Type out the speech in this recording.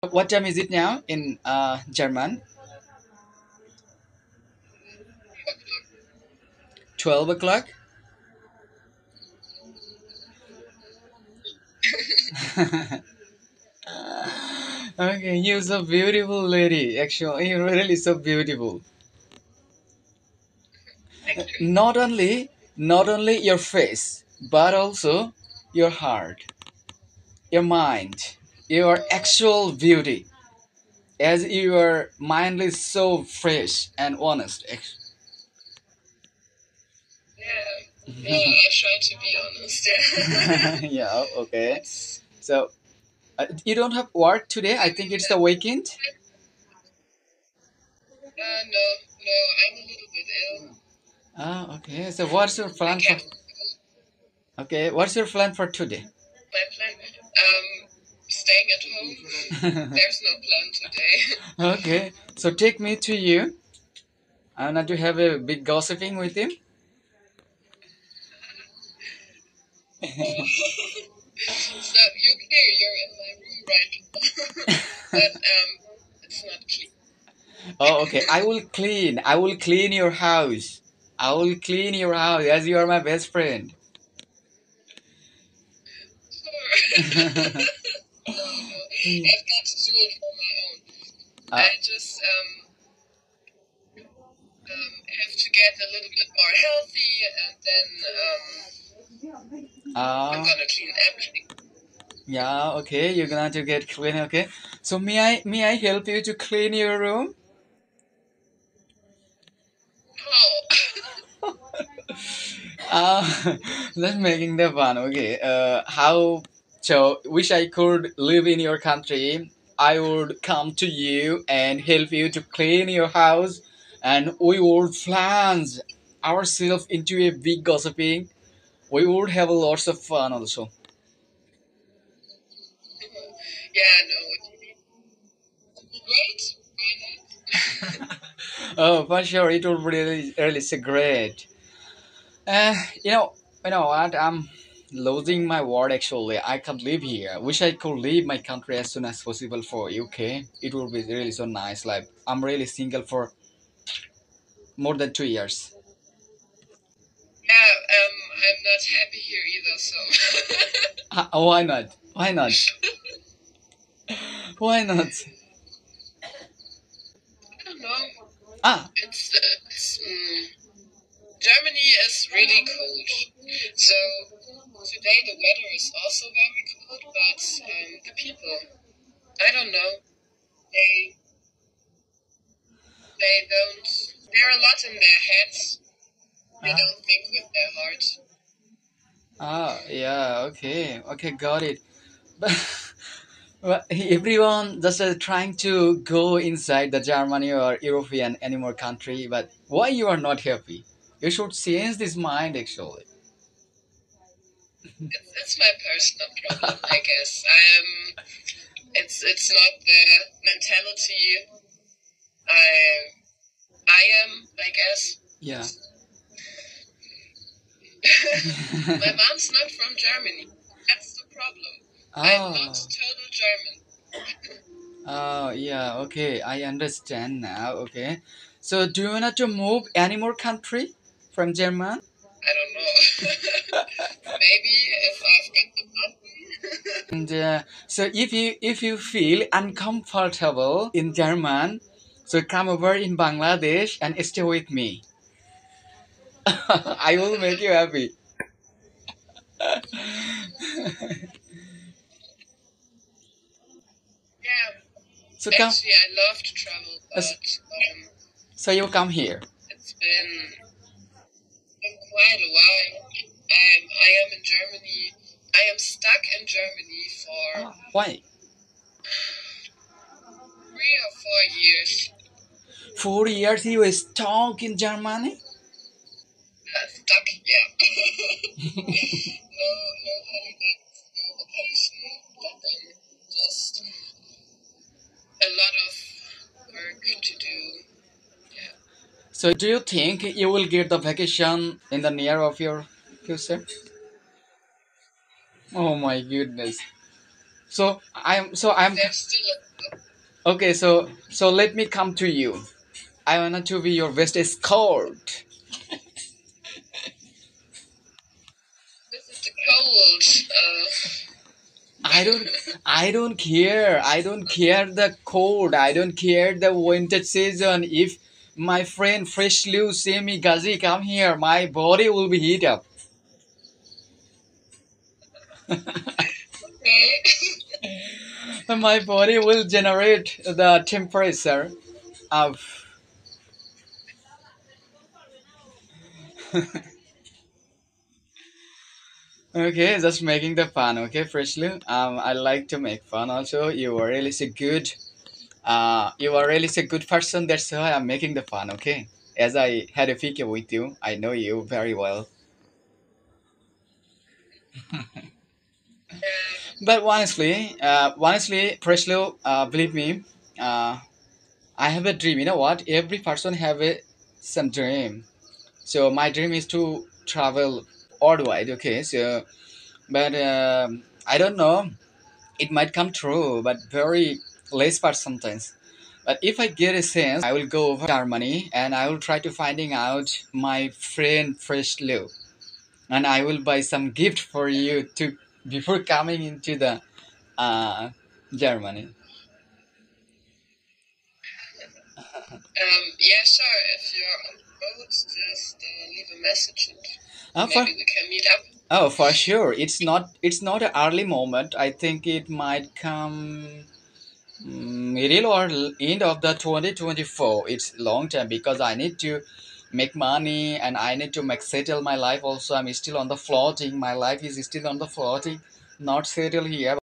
What time is it now in German? 12 o'clock. Okay, you're so beautiful, lady. Actually, you're really so beautiful. Not only your face, but also your heart, your mind, your actual beauty. As your mind is so fresh and honest. Yeah, I try to be honest. Yeah. Okay. So you don't have work today. I think it's the weekend. No, no, I'm a little bit ill. Ah, okay. So what's your I plan for? can't. Okay, what's your plan for today? My plan. Staying at home. There's no plan today. Okay, so take me to you. I want to have a big gossiping with him. So you're clear. You're in my room right now, but it's not clean. Oh, okay. I will clean. I will clean your house. I will clean your house as you are my best friend. Sure. No, no, I've got to do it for my own. uh, I just have to get a little bit more healthy, and then I'm uh, gonna clean everything. yeah, okay. You're gonna to get clean. Okay. So may I help you to clean your room? How? That's making the fun. Okay. How? So, wish I could live in your country. I would come to you and help you to clean your house, and we would plunge ourselves into a big gossiping. We would have lots of fun also. Yeah, no, what do you mean? Great? Why not? Oh, for sure, it would be really, really so great. Uh, you know, you know what? I'm losing my word. Actually, I can't live here. Wish I could leave my country as soon as possible for UK. It would be really so nice. Like I'm really single for more than 2 years. Yeah, I'm not happy here either, so. Why not? Why not? Why not? I don't know. Ah, Germany is really cold. So today the weather is also very cold, but the people, I don't know. They they don't. They're a lot in their heads. They ah, don't think with their heart. yeah. Okay, okay, got it. But well, everyone just trying to go inside the Germany or European any more country. But why you are not happy? You should change this mind actually. It's my personal problem, I guess. It's not the mentality I I am, I guess. Yeah. My mom's not from Germany. That's the problem. I'm not Oh, total German. oh, yeah. Okay, I understand now. Okay, so do you want to move any more country from German? I don't know. Maybe if I've got the money. And so if you feel uncomfortable in German, so come over in Bangladesh and stay with me. I will make you happy. Yeah, So come. actually, I love to travel, but So you come here. it's been quite a while. I am in Germany. I am stuck in Germany for Why? 3 or 4 years. 4 years you were stuck in Germany? Stuck, yeah. No holidays, no vacation, nothing. Just a lot of work to do. Yeah. So do you think you will get the vacation in the near of your future? Oh my goodness. So I'm There's still a Okay, so let me come to you. I wanted to be your best escort. Visit the cold. I don't I don't care. I don't care the cold. I don't care the winter season. If my friend Freshly say me Gazi come here, my body will be heat up. Okay. My body will generate the temperature of. Okay, just making the fun. Okay, Freshly. I like to make fun. Also, you are really so good. You are really a good person. That's why I'm making the fun. Okay, as I had a figure with you, I know you very well. But honestly, Freshly, believe me, uh, I have a dream. You know what? Every person have some dream. So my dream is to travel worldwide. Okay, so but I don't know. It might come true, but very less part sometimes. But if I get a chance, I will go over Germany and I will try to finding out my friend Freshly, and I will buy some gift for you to before coming into the uh, Germany. Yeah, sure. If you're on the road, just leave a message and For maybe we can meet up. oh, for sure, it's not an early moment. I think it might come middle or end of the 2024. It's long time because I need to make money and I need to make settle my life. Also, I'm still on the floating. My life is still on the floating, not settled here.